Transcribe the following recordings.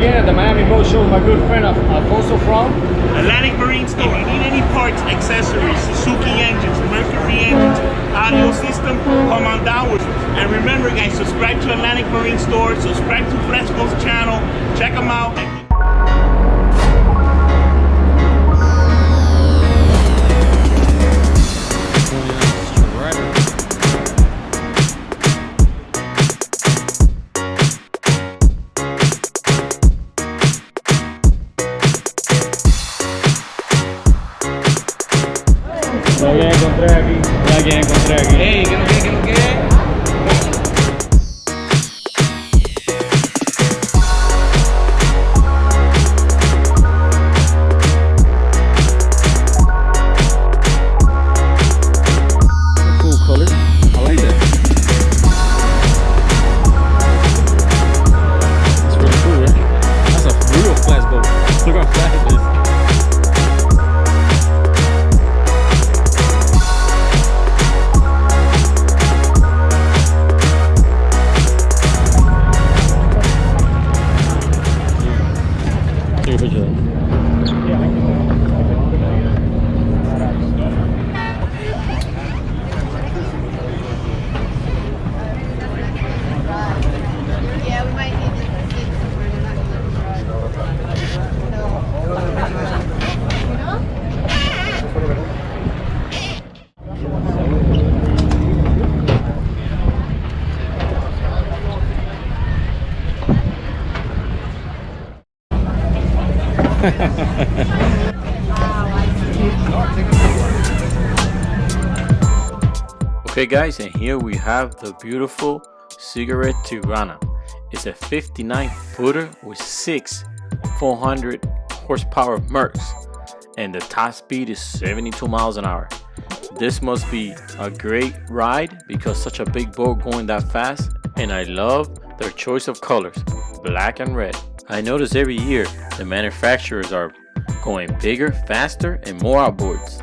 again at the Miami Boat Show with my good friend Alfonso from Atlantic Marine Store. You need any parts, accessories, Suzuki engines, Mercury engines, audio system, come on down with us. And remember guys, subscribe to Atlantic Marine Store, subscribe to Fresco's channel, check them out. Ya encontré aquí. Hey, ¿qué no qué? Cool color. I like that. It's really cool, right? That's a real flat boat. Look how flat it is. Take a picture of that. Yeah, we might need to see Okay guys, and here we have the beautiful cigarette Tirana. It's a 59 footer with 6 400 horsepower Mercs, and the top speed is 72 miles an hour. This must be a great ride because such a big boat going that fast, and I love their choice of colors, black and red. I notice every year the manufacturers are going bigger, faster, and more outboards.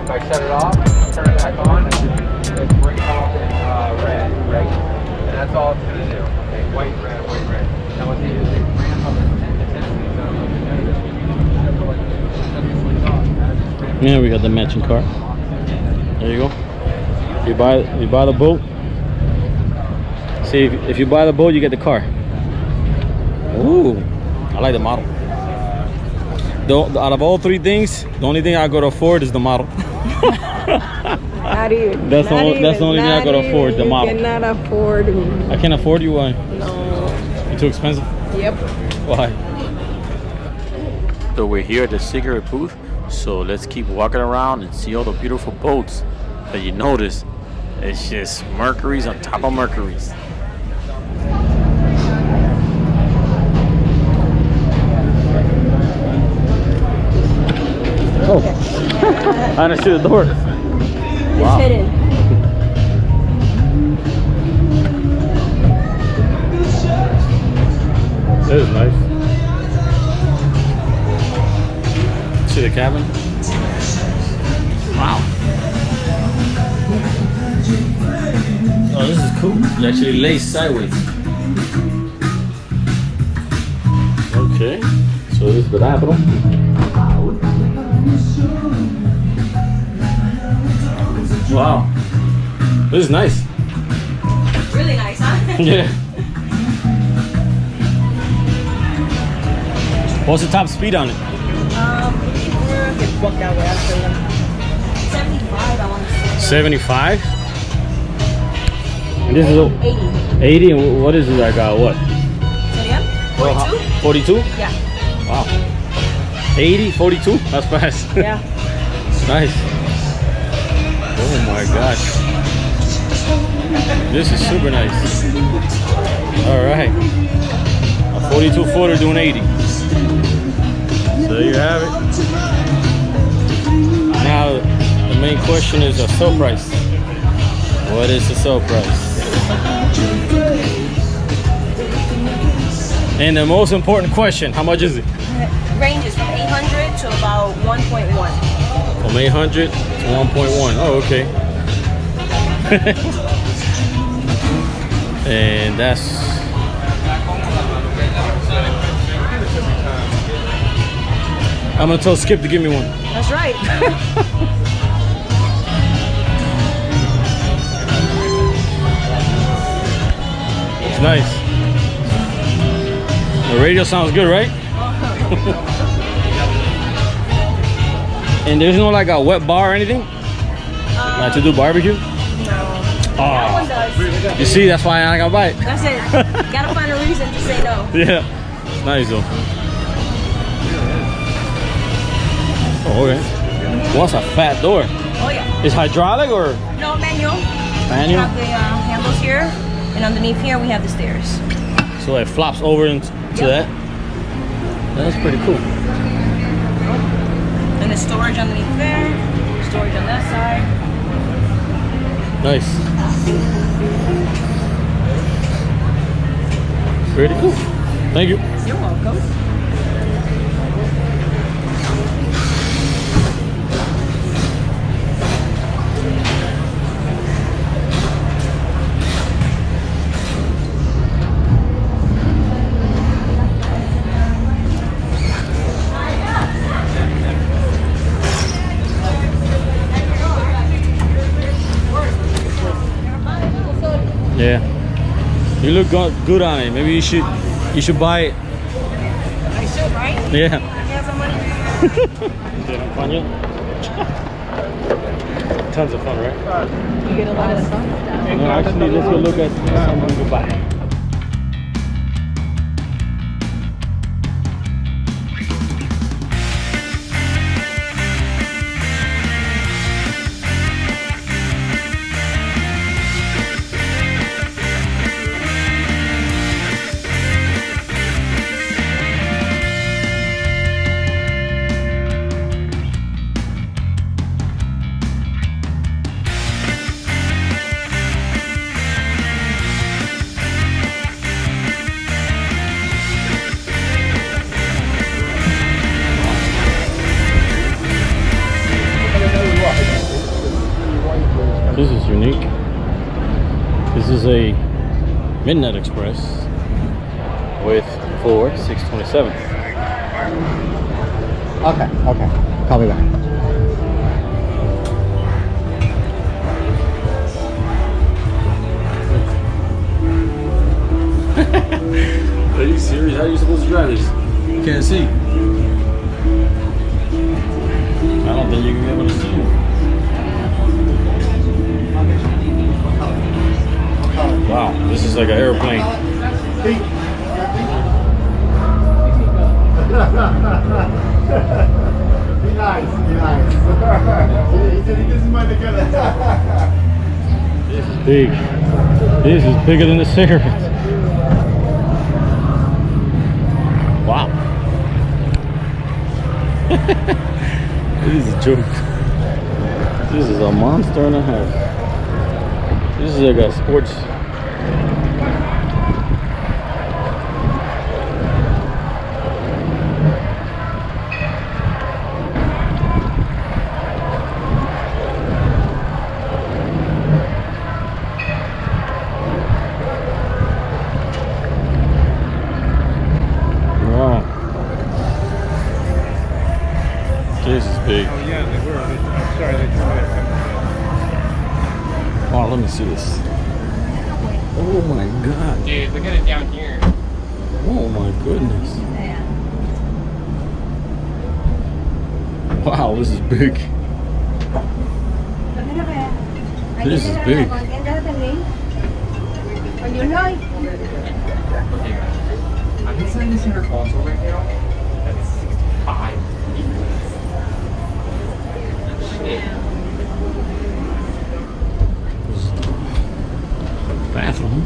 I shut it off, turn it back on, and bring it off in red, right? And that's all it's going to do. Okay, white, red, white, red. Now what they do is they ramp up the intensity. Yeah, we got the matching car. There you go. You buy the boat. See, if you buy the boat, you get the car. Ooh, I like the model. Out of all three things, the only thing I go to afford is the model. Not even. That's the only thing I could afford, the model. You cannot afford me. I can't afford you? Why? No. You too expensive? Yep. Why? So we're here at the cigarette booth, so let's keep walking around and see all the beautiful boats that you notice. It's just Mercuries on top of Mercuries. Oh, I understood the door. It's hidden. That is nice. See the cabin? Wow. Oh, this is cool. It actually lays sideways. Okay, so this is the bathroom. Wow, this is nice. Really nice, huh? Yeah. What's the top speed on it? It's walk that way. I'll show you. 75, I want to say. 75. And this is 80. 80. And what is it? I got what? Say again? 42. 42? Yeah. Wow. 80, 42. That's fast. Yeah. Nice. Oh my gosh. This is super nice. All right. A 42 footer doing 80. So there you have it. Now the main question is the sale price. What is the sale price? And the most important question, how much is it? Ranges from 800 to about 1.1. From 800 to 1.1. Oh, okay. And that's I'm gonna tell Skip to give me one. That's right. It's nice. The radio sounds good, right? And there's no like a wet bar or anything? Like to do barbecue? No. Oh. That one does. You see, that's why I ain't gonna buy it. That's it. Gotta find a reason to say no. Yeah. It's nice though. Oh, okay. Well, that's a fat door. Oh yeah. It's hydraulic or No, manual. manual? We have the handles here, and underneath here we have the stairs. So it flops over into that? That's pretty cool. And the storage underneath there, storage on that side. Nice. Pretty cool. Thank you. You're welcome. Yeah. You look good on it. Maybe you should buy it. I should, right? Yeah. You have some money? Fun yet? Tons of fun, right? You get a lot of stuff. No, actually, let's go look at something we could buy. This is unique. This is a Midnight Express with for 627. Okay. Call me back. Are you serious? How are you supposed to drive this? You can't see. I don't think you can be able to see. Wow, this is like an airplane. Be nice. This is big. This is bigger than the cigarette. Wow. This is a joke. This is a monster and a half. This is like a sports. Wow. This is big. Oh yeah, they were. I'm sorry, they told me that. Wow, let me see this. Oh my god. Dude, look at it down here. Oh my goodness. Wow, this is big. This is big. I've been sending this center console right now. That's 65. Shit. Bathroom.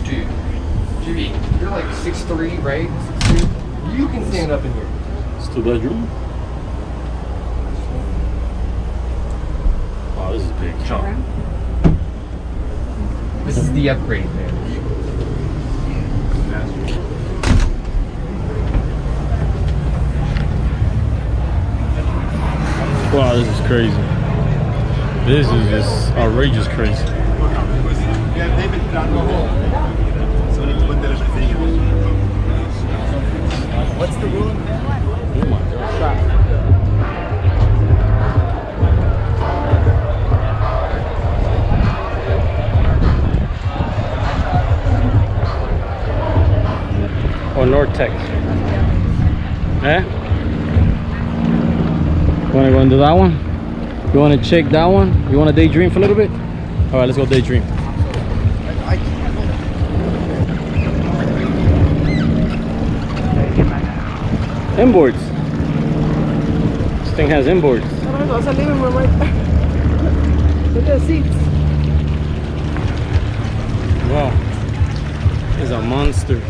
Dude. 6'3", right? 6'3". You can stand up in here. It's 2 bedroom. Wow, this is big. This is the upgrade there. Wow, this is crazy. This is just outrageous crazy. What's the rule? Oh my God. Or Nortec. Eh? You wanna go into that one? You wanna check that one? You wanna daydream for a little bit? Alright, let's go daydream. Inboards. This thing has inboards. There's a living room right there. Look at the seats. Wow. It's a monster.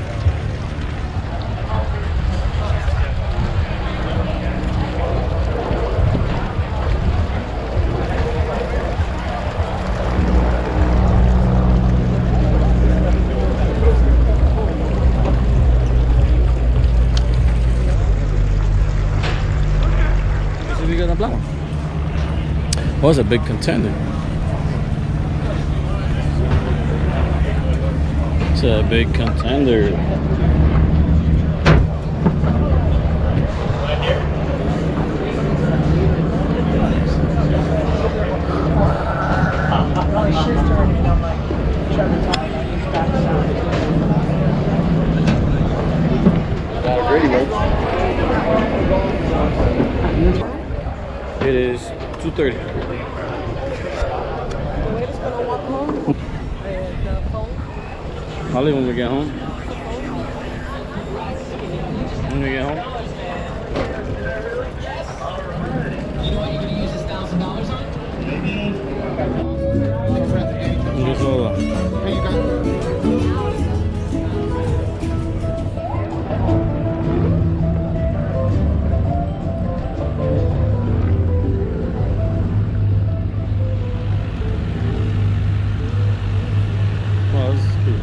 Oh, it's a big contender. It's a big contender. It is 2:30. I'll leave when we get home. When we get home. Just hold on. Wow, this is cool.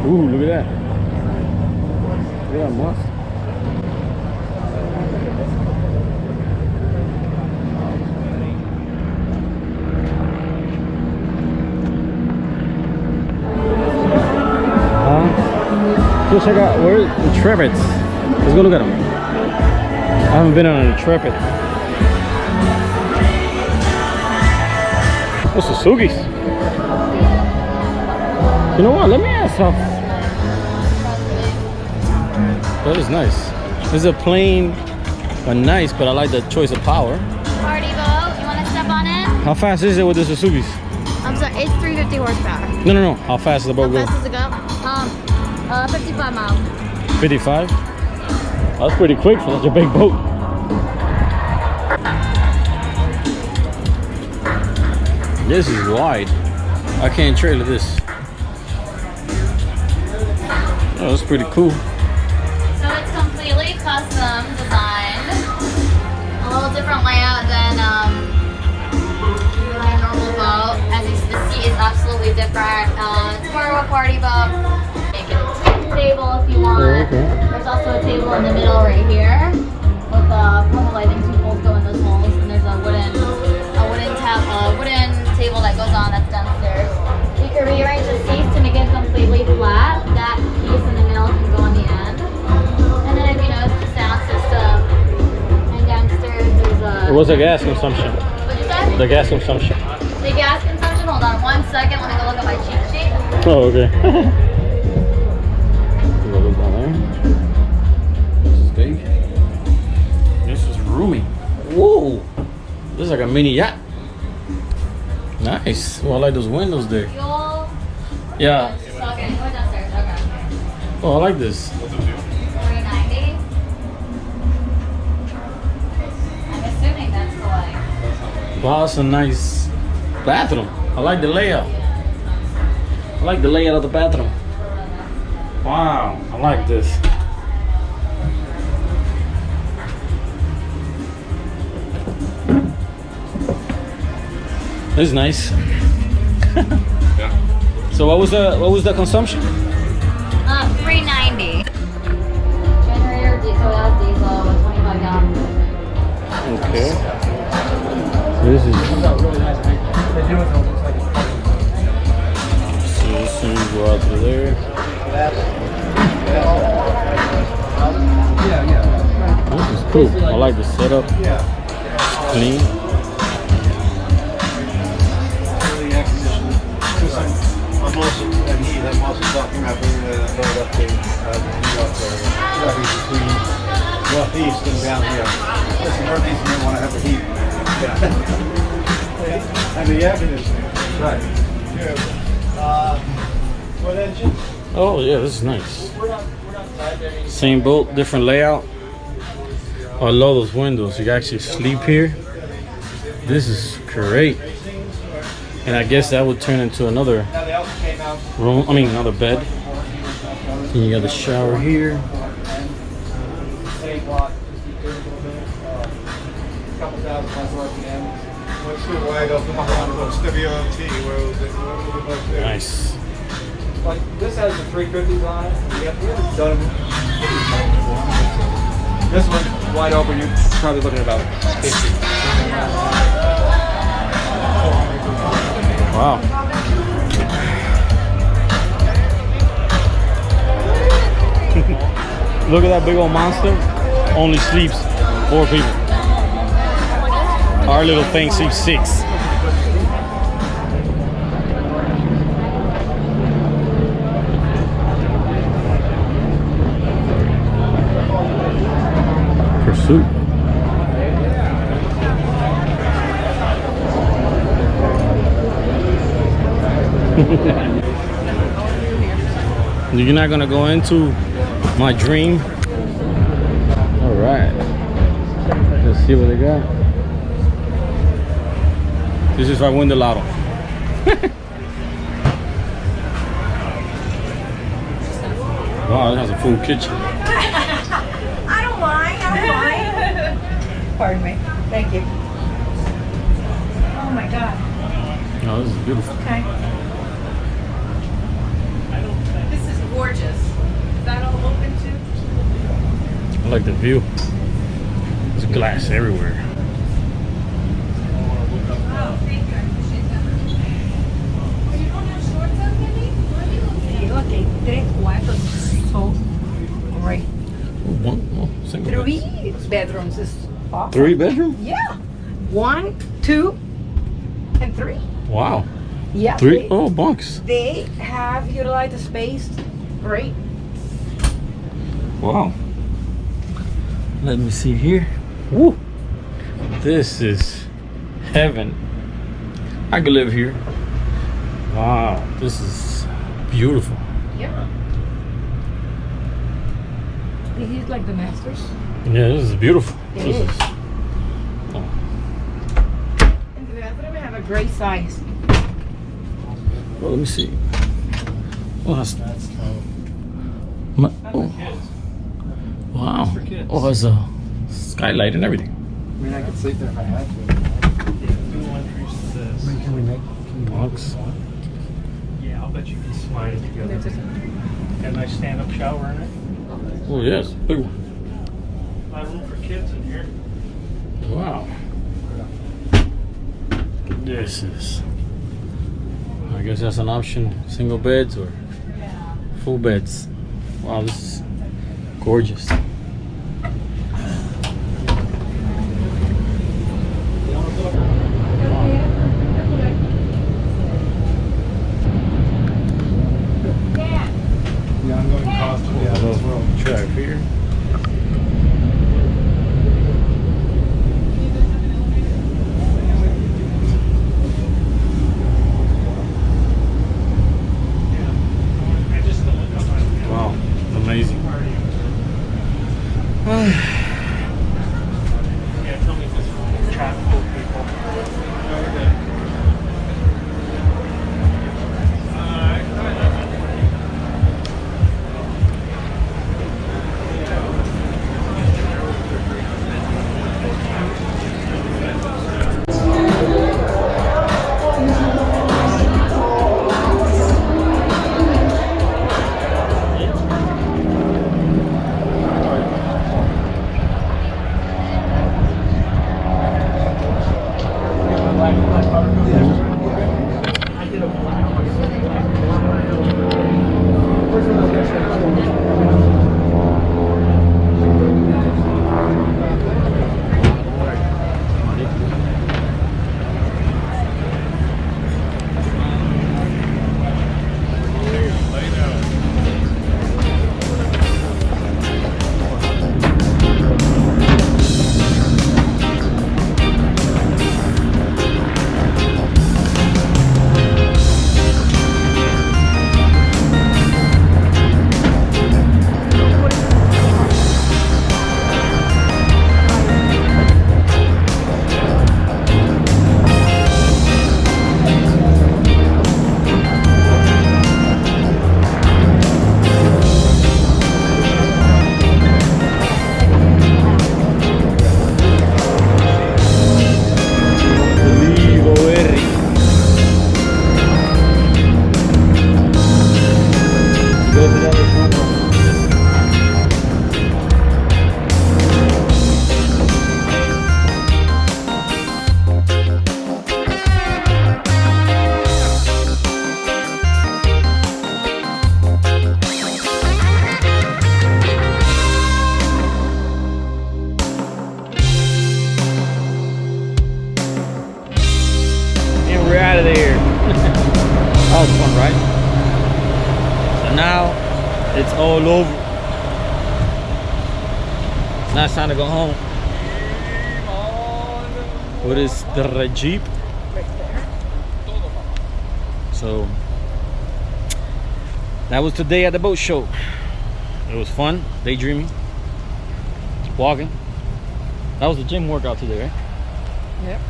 Ooh, look at that. Look at that monster. Go check out, where are the Trevids? Let's go look at them. I haven't been on a Intrepid. What's the Sugis? You know what? Let me ask how. That is nice. This is a plain but nice, but I like the choice of power. Party boat, you want to step on it? How fast is it with the Suzukis? I'm sorry, it's 350 horsepower. No. How fast does the boat go? How fast does it go? 55 miles. 55? That's pretty quick for such a big boat. This is wide. I can't trailer this. Oh, that's pretty cool. So it's completely custom designed. A little different layout than a normal boat. As you see, the seat is absolutely different. It's more of a party boat. Make it a table if you want. Oh, okay. There's also a table in the middle right here with the lighting. 2 poles go in those holes, and there's a wooden table that goes on that's downstairs. You can rearrange the seats to make it completely flat. That piece in the middle can go on the end. And then if you notice the sound system, and downstairs there's a... What's the gas consumption? What'd you say? The gas consumption. The gas consumption, hold on 1 second, let me go look at my cheat sheet. Oh, okay. Look down there. This is big. This is roomy. Whoa! This is like a mini yacht. Nice. Well, I like those windows there. Fuel. Yeah. Okay, go downstairs, okay. Oh, I like this. 390. I'm assuming that's the like... Wow, that's a nice bathroom. I like the layout. I like the layout of the bathroom. Wow, I like this. This is nice. Yeah. So what was the consumption? $3.90. Generator, diesel, 25 gallons. Okay. This is. So this thing go out to there. This is cool. I like the setup. It's clean. I'm also talking about bringing the road up to New York area. Between northeast and down here. Listen, northeast may want to have the heat. Yeah. And the air conditioning. Right. What engine? Oh yeah, this is nice. Same boat, different layout. I love those windows. You can actually sleep here. This is great. And I guess that would turn into another room. I mean, another bed. And you got the shower here. Nice. Like this has the 350s on it. We haven't done them. This one wide open. You're probably looking at about 50. Wow. Look at that big old monster. Only sleeps 4 people. Our little thing sleeps 6. Pursuit. You're not gonna go into my dream. All right, let's see what they got. This is if I win the lotto. Wow, it has a full kitchen. I don't mind. Pardon me. Thank you. Oh my God. Oh, this is beautiful. Okay. This is gorgeous. Is that all open too? I like the view. There's glass everywhere. Oh, thank you. I appreciate that. You don't have shorts on, Kenny? Okay, 3, 4. So great. Single 3 beds. bedrooms is awesome. 3 bedroom? Yeah. 1, 2, and 3. Wow. Yeah. 3? Oh, bunks. They have utilized the space. Great. Wow. Let me see here. Woo. This is heaven. I could live here. Wow. This is beautiful. Yeah. This is like the masters. Yeah, this is beautiful. It This is. Oh. And the bathroom have a great size. Well, let me see. Oh, that's oh. Wow. Oh, there's a skylight and everything. I mean, I could sleep there if I had to. Can we make? Box. Yeah, I'll bet you can slide it together. Got a nice stand-up shower in it. Oh, yes. Big one. A lot of room for kids in here. Wow. This is. I guess that's an option. Single beds or full beds. Wow, this is gorgeous. The ongoing cost of the Little track here. Wow, amazing. Yeah, tell me if it's traffic people. Now it's time to go home. What is the Jeep? So that was today at the boat show. It was fun, daydreaming, walking. That was the gym workout today, right? Yep.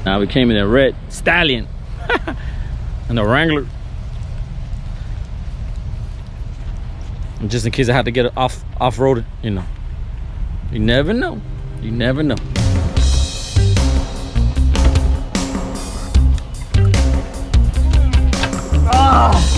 Now we came in a red Stallion and a Wrangler. And just in case I had to get it off-roaded, you know. You never know. You never know. Oh.